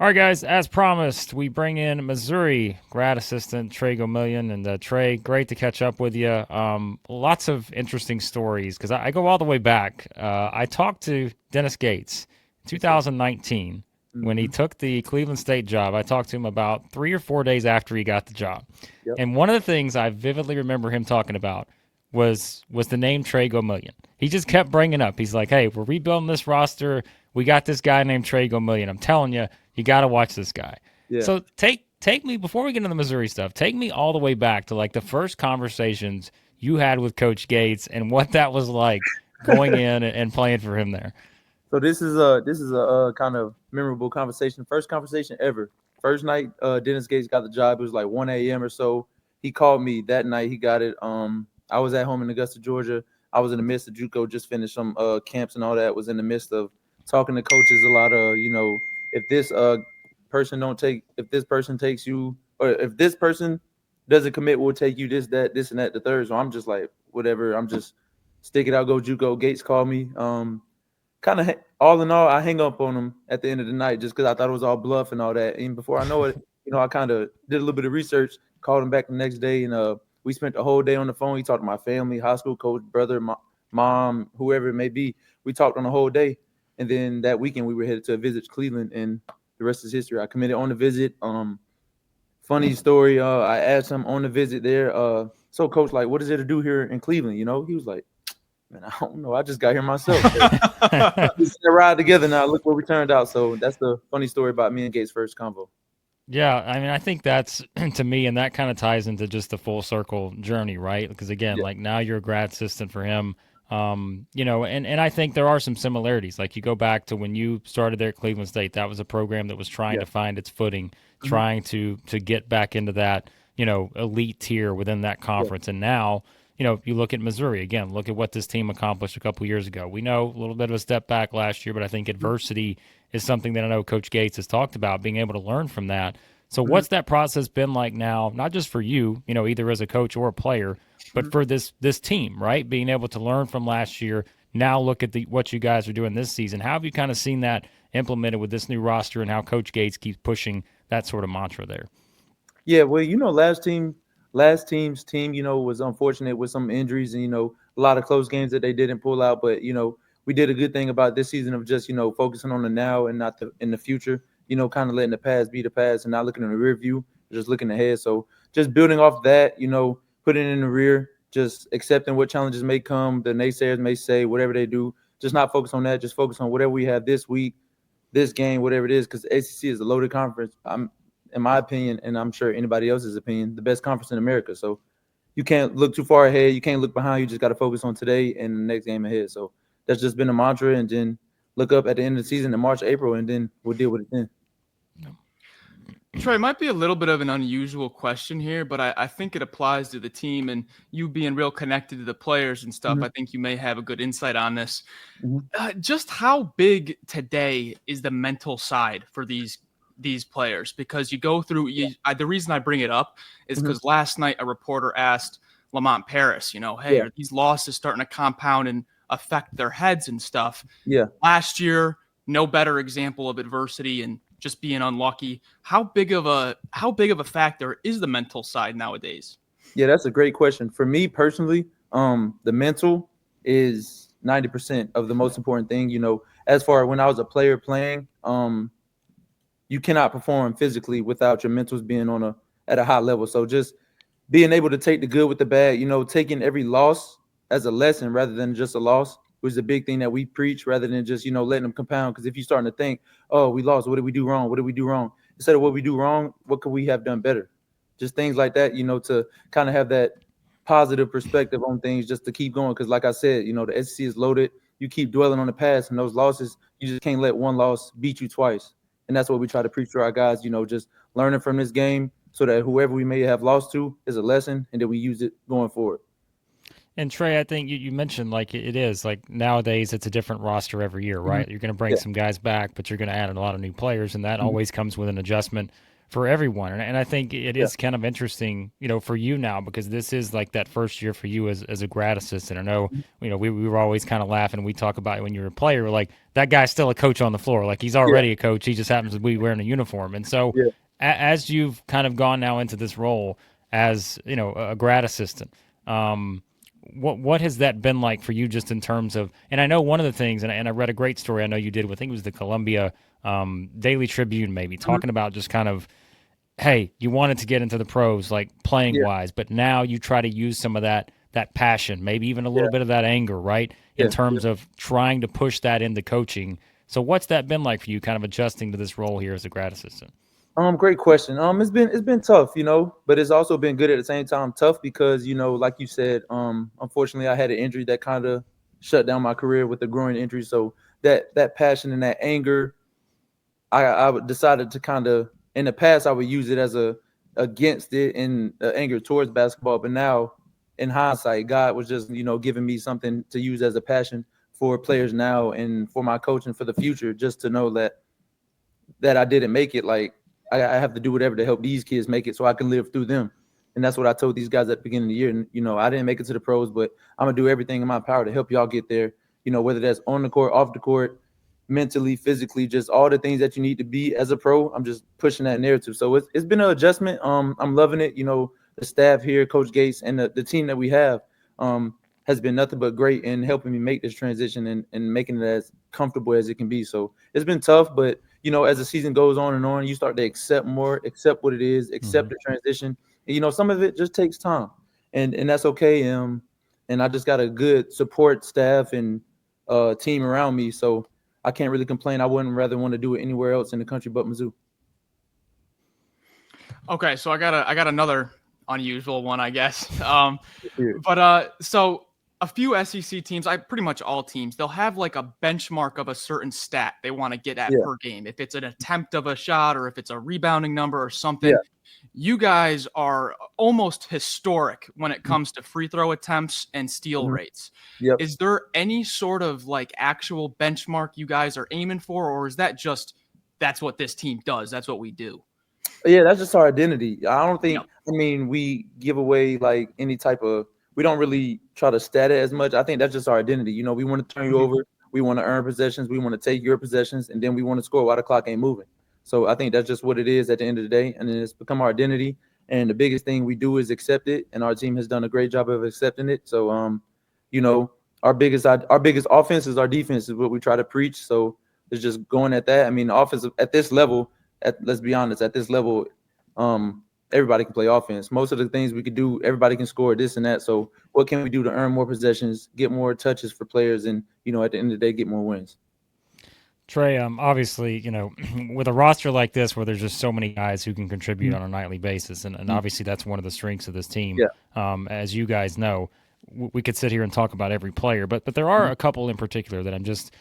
All right, guys, as promised, we bring in Missouri grad assistant Tre Gomillion. And Trey, great to catch up with you. Lots of interesting stories because I go all the way back. I talked to Dennis Gates in 2019 when he Mm-hmm. took the Cleveland State job. I talked to him about 3 or 4 days after he got the job. Yep. And one of the things I vividly remember him talking about was the name Tre Gomillion. He just kept bringing up. He's like, "Hey, we're rebuilding this roster. We got this guy named Tre Gomillion. I'm telling you, you got to watch this guy." Yeah. So take me before we get into the Missouri stuff. Take me all the way back to like the first conversations you had with Coach Gates and what that was like going in and playing for him there. So this is a kind of memorable conversation. First conversation ever. First night, Dennis Gates got the job. It was like 1 a.m. or so. He called me that night. He got it. I was at home in Augusta, Georgia. I was in the midst of JUCO, just finished some camps and all that. Was in the midst of talking to coaches a lot of, if this if this person takes you, or if this person doesn't commit, we'll take you this, that, this, and that, the third. So I'm just like, whatever. I'm just stick it out, go JUCO. Gates called me. Kind of all in all, I hang up on him at the end of the night just because I thought it was all bluff and all that. And before I know it, I kind of did a little bit of research, called him back the next day, and we spent the whole day on the phone. He talked to my family, high school coach, brother, mom, whoever it may be. We talked on the whole day, and then that weekend we were headed to a visit to Cleveland, and the rest is history. I committed on the visit. Funny story. I asked him on the visit there. So coach, like, what is there to do here in Cleveland? He was like, man, I don't know. I just got here myself. We sit and ride together now. Look where we turned out. So that's the funny story about me and Gates' first convo. Yeah, I mean, I think that's to me, and that kind of ties into just the full circle journey, right? Because again, Yeah. like now you're a grad assistant for him, and I think there are some similarities. Like you go back to when you started there at Cleveland State, that was a program that was trying Yeah. to find its footing, Mhm. trying to get back into that, elite tier within that Yeah. conference. And now, you look at Missouri again. Look at what this team accomplished a couple years ago. We know a little bit of a step back last year, but I think Mhm. adversity is something that I know Coach Gates has talked about, being able to learn from that. So Mhm. what's that process been like now, not just for you, either as a coach or a player, but Mhm. for this team, right? Being able to learn from last year, now look at what you guys are doing this season. How have you kind of seen that implemented with this new roster and how Coach Gates keeps pushing that sort of mantra there? Yeah, well, last team's team, was unfortunate with some injuries and a lot of close games that they didn't pull out. But we did a good thing about this season of just focusing on the now and not in the future. Kind of letting the past be the past and not looking in the rear view, just looking ahead. So just building off that, putting it in the rear, just accepting what challenges may come, the naysayers may say, whatever they do, just not focus on that. Just focus on whatever we have this week, this game, whatever it is, because ACC is a loaded conference. In my opinion, and I'm sure anybody else's opinion, the best conference in America. So you can't look too far ahead. You can't look behind. You just got to focus on today and the next game ahead. So that's just been a mantra. And then look up at the end of the season in March, April, and then we'll deal with it then. Trey, might be a little bit of an unusual question here, but I think it applies to the team and you being real connected to the players and stuff. Mm-hmm. I think you may have a good insight on this. Mm-hmm. Just how big today is the mental side for these players? Because you go through the reason I bring it up is because last night a reporter asked Lamont Paris, hey, Yeah. are these losses starting to compound and affect their heads and stuff? Yeah. Last year, no better example of adversity and just being unlucky. How big of a factor is the mental side nowadays? Yeah, that's a great question. For me personally, the mental is 90% of the most important thing. As far as when I was a player playing, you cannot perform physically without your mentals being at a high level. So just being able to take the good with the bad, taking every loss as a lesson rather than just a loss was a big thing that we preach rather than just, letting them compound. Because if you're starting to think, oh, we lost, what did we do wrong? What did we do wrong? Instead of what we do wrong, what could we have done better? Just things like that, to kind of have that positive perspective on things just to keep going. Because like I said, the SEC is loaded. You keep dwelling on the past and those losses, you just can't let one loss beat you twice. And that's what we try to preach to our guys, just learning from this game so that whoever we may have lost to is a lesson and that we use it going forward. And Trey, I think you mentioned like it is like nowadays it's a different roster every year, Mm-hmm. right? You're going to bring Yeah. some guys back, but you're going to add a lot of new players, and that Mm-hmm. always comes with an adjustment. for everyone. And I think it Yeah. is kind of interesting, for you now, because this is like that first year for you as a grad assistant. I know, we were always kind of laughing. We talk about it when you're a player, we're like, that guy's still a coach on the floor. Like, he's already a coach. He just happens to be wearing a uniform. And so Yeah. as you've kind of gone now into this role as, a grad assistant, what has that been like for you, just in terms of, and I know one of the things, and I read a great story I know you did with, I think it was the Columbia Daily Tribune, maybe, talking about just kind of, hey, you wanted to get into the pros, like playing wise, but now you try to use some of that passion, maybe even a little bit of that anger, right? In terms of trying to push that into coaching. So what's that been like for you, kind of adjusting to this role here as a grad assistant? Great question. It's been tough, but it's also been good at the same time. Tough because, like you said, unfortunately I had an injury that kind of shut down my career with a groin injury. So that passion and that anger, I decided to kind of, in the past I would use it as against it and anger towards basketball, but now in hindsight, God was just giving me something to use as a passion for players now and for my coaching for the future, just to know that I didn't make it. Like, I have to do whatever to help these kids make it so I can live through them. And that's what I told these guys at the beginning of the year. And, I didn't make it to the pros, but I'm going to do everything in my power to help y'all get there, whether that's on the court, off the court, mentally, physically, just all the things that you need to be as a pro. I'm just pushing that narrative. So it's been an adjustment. I'm loving it. The staff here, Coach Gates, and the team that we have has been nothing but great in helping me make this transition and making it as comfortable as it can be. So it's been tough, but as the season goes on, you start to accept more, accept what it is, accept the transition. And, some of it just takes time, and that's okay. And I just got a good support staff and team around me, so I can't really complain. I wouldn't rather want to do it anywhere else in the country but Mizzou. Okay, so I got another unusual one, I guess. So a few SEC teams, pretty much all teams, they'll have like a benchmark of a certain stat they want to get at per game. If it's an attempt of a shot or if it's a rebounding number or something. Yeah. You guys are almost historic when it comes to free throw attempts and steal rates. Yep. Is there any sort of like actual benchmark you guys are aiming for, or is that just that's what this team does? That's what we do? Yeah, that's just our identity. I don't think, we give away like any type of, we don't really try to stat it as much. I think that's just our identity. We want to turn you over. We want to earn possessions. We want to take your possessions, and then we want to score while the clock ain't moving. So I think that's just what it is at the end of the day. And then it's become our identity. And the biggest thing we do is accept it. And our team has done a great job of accepting it. So, our biggest offense is our defense is what we try to preach. So it's just going at that. I mean, the offense at this level, let's be honest, at this level, everybody can play offense. Most of the things we could do, everybody can score this and that. So what can we do to earn more possessions, get more touches for players, and, at the end of the day, get more wins? Trey, obviously, with a roster like this where there's just so many guys who can contribute on a nightly basis, and obviously that's one of the strengths of this team. Yeah. As you guys know, we could sit here and talk about every player, but there are a couple in particular that I'm just,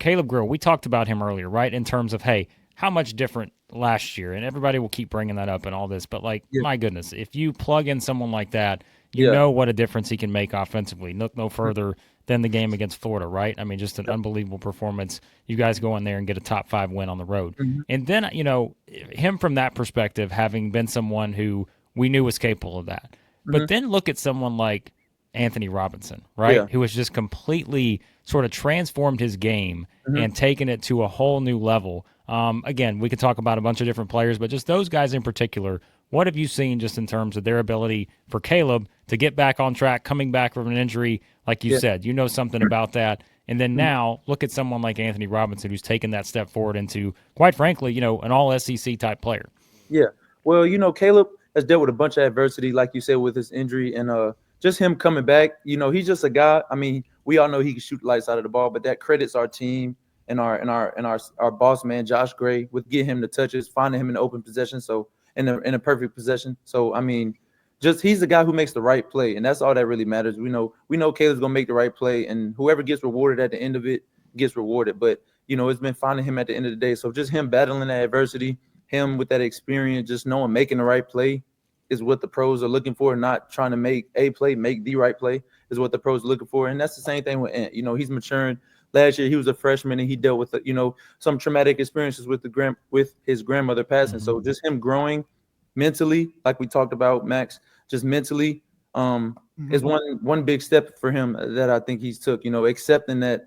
Caleb Grill, we talked about him earlier, right, in terms of, hey, how much different last year, and everybody will keep bringing that up and all this, but my goodness, if you plug in someone like that, you know what a difference he can make offensively. No further than the game against Florida, right? I mean, just an unbelievable performance. You guys go in there and get a top 5 win on the road. And then, him from that perspective, having been someone who we knew was capable of that. But then look at someone like Anthony Robinson, right? Who has just completely sort of transformed his game and taken it to a whole new level. Again, we could talk about a bunch of different players, but just those guys in particular, what have you seen just in terms of their ability for Caleb to get back on track, coming back from an injury, like you said, something about that. And then now look at someone like Anthony Robinson, who's taken that step forward into, quite frankly, an all SEC type player. Yeah. Well, Caleb has dealt with a bunch of adversity, like you said, with his injury, and just him coming back, he's just a guy. I mean, we all know he can shoot the lights out of the ball, but that credits our team and our boss man, Josh Gray, with getting him the touches, finding him in the open possession. So in a perfect possession. So, I mean, just he's the guy who makes the right play, and that's all that really matters. We know Caleb's gonna make the right play, and whoever gets rewarded at the end of it gets rewarded. But it's been finding him at the end of the day. So just him battling that adversity, him with that experience, just knowing making the right play is what the pros are looking for. Not trying to make a play, make the right play is what the pros are looking for. And that's the same thing with Ant. He's maturing last year he was a freshman and he dealt with some traumatic experiences with his grandmother passing. Mm-hmm. So just him growing mentally, like we talked about, Max, just mentally, is one big step for him that I think he's took. Accepting that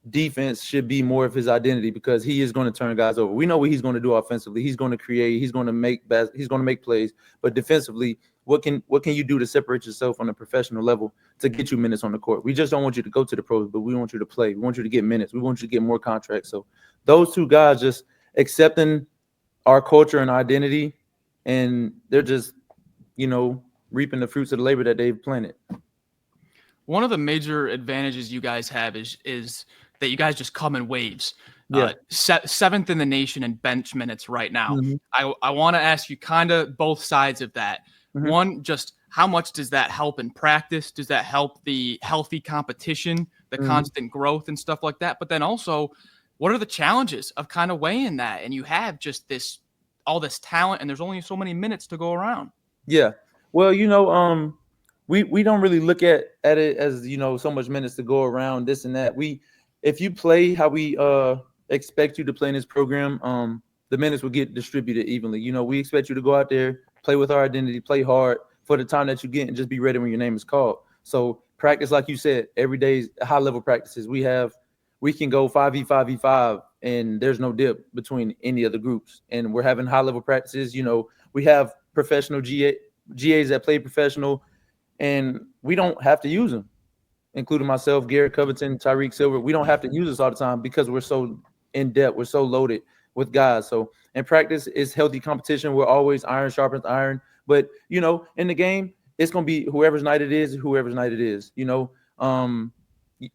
defense should be more of his identity because he is going to turn guys over. We know what he's going to do offensively. He's going to create. He's going to make plays. But defensively, what can you do to separate yourself on a professional level to get you minutes on the court? We just don't want you to go to the pros, but we want you to play. We want you to get minutes. We want you to get more contracts. So those two guys just accepting our culture and identity, and they're just reaping the fruits of the labor that they've planted. One of the major advantages you guys have is that you guys just come in waves. Yeah. Seventh in the nation in bench minutes right now. I want to ask you kind of both sides of that. One, just how much does that help in practice? Does that help the healthy competition, the constant growth and stuff like that? But then also, what are the challenges of kind of weighing that? And you have just all this talent, and there's only so many minutes to go around. Yeah. Well, we don't really look at it as so much minutes to go around, this and that. If you play how we expect you to play in this program, the minutes will get distributed evenly. We expect you to go out there, play with our identity, play hard for the time that you get, and just be ready when your name is called. So practice, like you said, every day is high level practices. We can go 5v, 5v5, and there's no dip between any of the groups. And we're having high level practices. We have professional GAs that play professional, and we don't have to use them, including myself, Garrett Covington, Tyreek Silver. We don't have to use this all the time because we're so in depth. We're so loaded with guys. So in practice, it's healthy competition. We're always iron sharpens iron. But, in the game, it's going to be whoever's night it is.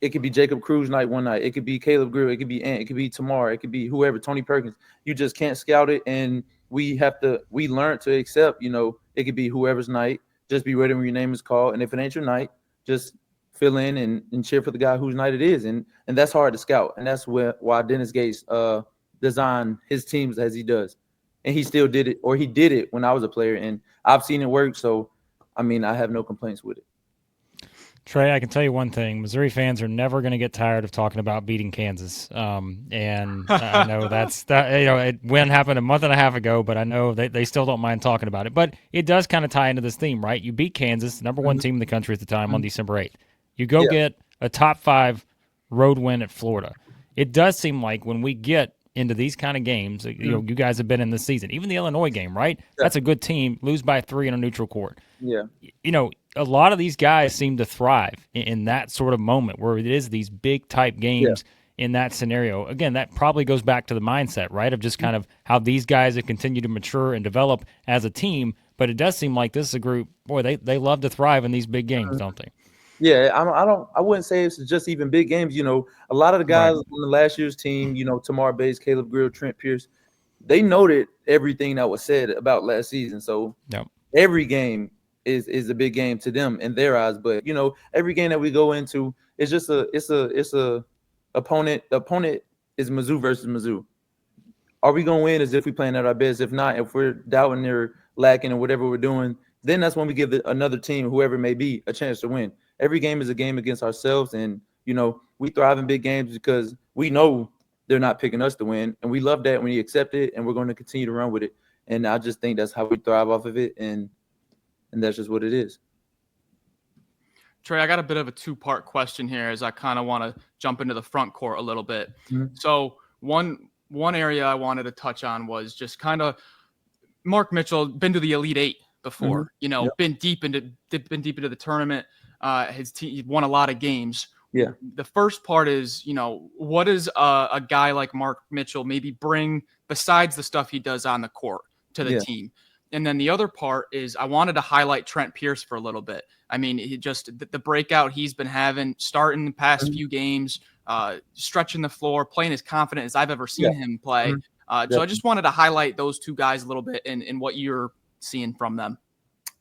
It could be Jacob Cruz night one night. It could be Caleb Greer. It could be Ant. It could be Tamar. It could be whoever, Tony Perkins. You just can't scout it. And we learn to accept, it could be whoever's night. Just be ready when your name is called. And if it ain't your night, just fill in and cheer for the guy whose night it is. And that's hard to scout. And that's why Dennis Gates designed his teams as he does. And he still did it, or he did it when I was a player. And I've seen it work. So, I have no complaints with it. Trey, I can tell you one thing. Missouri fans are never going to get tired of talking about beating Kansas. And I know it win happened a month and a half ago, but I know they still don't mind talking about it. But it does kind of tie into this theme, right? You beat Kansas, the number one team in the country at the time, on December 8th. You go get a top 5 road win at Florida. It does seem like when we get into these kind of games, you guys have been in this season, even the Illinois game, right? That's a good team, lose by 3 in a neutral court. Yeah. A lot of these guys seem to thrive in that sort of moment where it is these big type games in that scenario. Again, that probably goes back to the mindset, right, of just kind of how these guys have continued to mature and develop as a team. But it does seem like this is a group, boy, they love to thrive in these big games, don't they? Yeah, I wouldn't say it's just even big games. A lot of the guys on the last year's team, Tamar Bates, Caleb Greer, Trent Pierce, they noted everything that was said about last season. So every game is a big game to them in their eyes. But every game that we go into is just it's a opponent. The opponent is Mizzou versus Mizzou. Are we gonna win? As if we playing at our best. If not, if we're doubting or lacking or whatever we're doing, then that's when we give another team, whoever it may be, a chance to win. Every game is a game against ourselves, and we thrive in big games because we know they're not picking us to win, and we love that when we accept it, and we're going to continue to run with it. And I just think that's how we thrive off of it, and that's just what it is. Trey, I got a bit of a 2-part question here as I kind of want to jump into the front court a little bit. So one area I wanted to touch on was just kind of Mark Mitchell, been to the Elite 8 before, been deep into the tournament. His team won a lot of games. Yeah. The first part is, what does a guy like Mark Mitchell maybe bring besides the stuff he does on the court to the team? And then the other part is I wanted to highlight Trent Pierce for a little bit. He just the breakout he's been having, starting the past few games, stretching the floor, playing as confident as I've ever seen him play. So I just wanted to highlight those two guys a little bit and what you're seeing from them.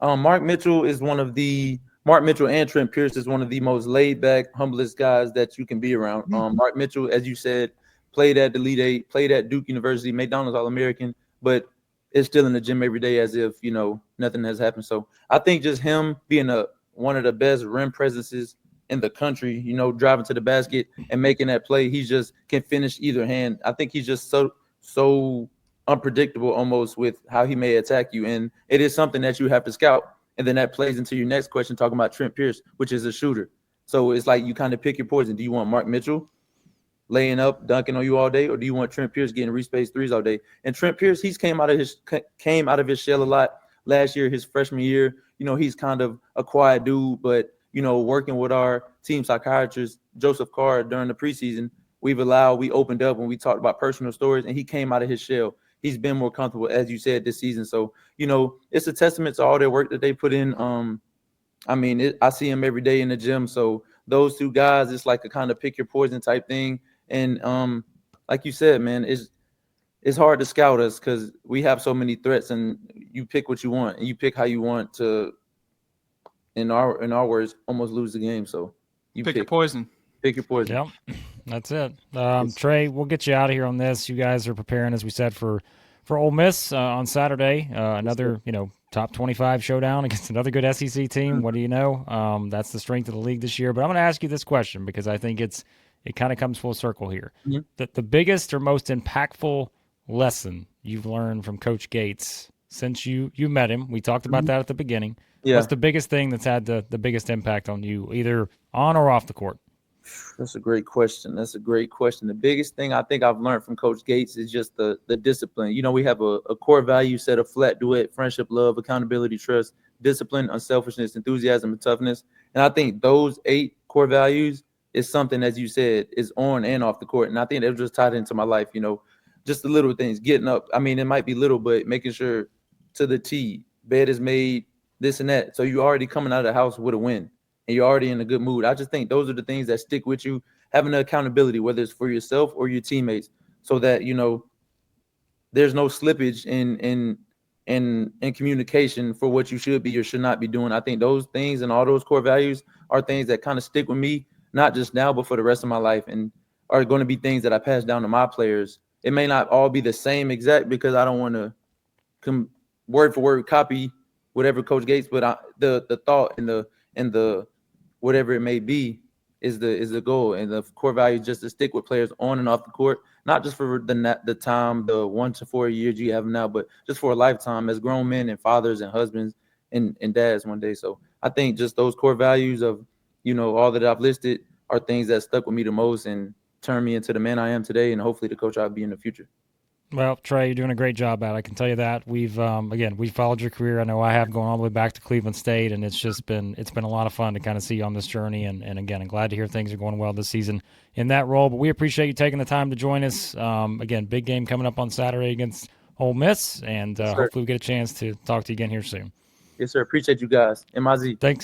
Mark Mitchell and Trent Pierce is one of the most laid back, humblest guys that you can be around. Mark Mitchell, as you said, played at the Elite 8, played at Duke University, McDonald's All-American, but is still in the gym every day as if, nothing has happened. So I think just him being one of the best rim presences in the country, driving to the basket and making that play. He just can finish either hand. I think he's just so unpredictable almost with how he may attack you. And it is something that you have to scout. And then that plays into your next question, talking about Trent Pierce, which is a shooter. So it's like you kind of pick your poison. Do you want Mark Mitchell laying up, dunking on you all day, or do you want Trent Pierce getting respaced threes all day? And Trent Pierce, he's came out of his shell a lot last year, his freshman year. He's kind of a quiet dude, but working with our team psychiatrist Joseph Carr during the preseason, we opened up and we talked about personal stories, and he came out of his shell. He's been more comfortable, as you said, this season. So it's a testament to all their work that they put in. I see him every day in the gym. So those two guys, it's like a kind of pick your poison type thing. And like you said, man, it's hard to scout us because we have so many threats, and you pick what you want and you pick how you want to, in our words, almost lose the game. So you pick your poison. Pick your poison. Yep, that's it. Trey, we'll get you out of here on this. You guys are preparing, as we said, for Ole Miss on Saturday. Another top 25 showdown against another good SEC team. What do you know? That's the strength of the league this year. But I'm going to ask you this question because I think it kind of comes full circle here. Mm-hmm. The biggest or most impactful lesson you've learned from Coach Gates since you met him, we talked about that at the beginning. Yeah. What's the biggest thing that's had the biggest impact on you, either on or off the court? That's a great question. The biggest thing I think I've learned from Coach Gates is just the discipline. We have a core value set of flat duet, friendship, love, accountability, trust, discipline, unselfishness, enthusiasm, and toughness. And I think those 8 core values is something, as you said, is on and off the court. And I think they're just tied into my life, just the little things, getting up. I mean, it might be little, but making sure to the T, bed is made, this and that. So you're already coming out of the house with a win and you're already in a good mood. I just think those are the things that stick with you, having the accountability, whether it's for yourself or your teammates, so that, there's no slippage in communication for what you should be or should not be doing. I think those things and all those core values are things that kind of stick with me, not just now, but for the rest of my life, and are going to be things that I pass down to my players. It may not all be the same exact because I don't want to word for word copy whatever Coach Gates, but the thought and the whatever it may be is the goal, and the core value is just to stick with players on and off the court, not just for the time, the 1 to 4 years you have now, but just for a lifetime as grown men and fathers and husbands and dads one day. So I think just those core values of all that I've listed are things that stuck with me the most and turned me into the man I am today, and hopefully the coach I'll be in the future. Well, Trey, you're doing a great job at it. I can tell you that. We've followed your career. I know I have, going all the way back to Cleveland State, and it's been a lot of fun to kind of see you on this journey. And again, I'm glad to hear things are going well this season in that role. But we appreciate you taking the time to join us. Again, big game coming up on Saturday against Ole Miss, and hopefully we get a chance to talk to you again here soon. Yes, sir. Appreciate you guys. MIZ. Thanks.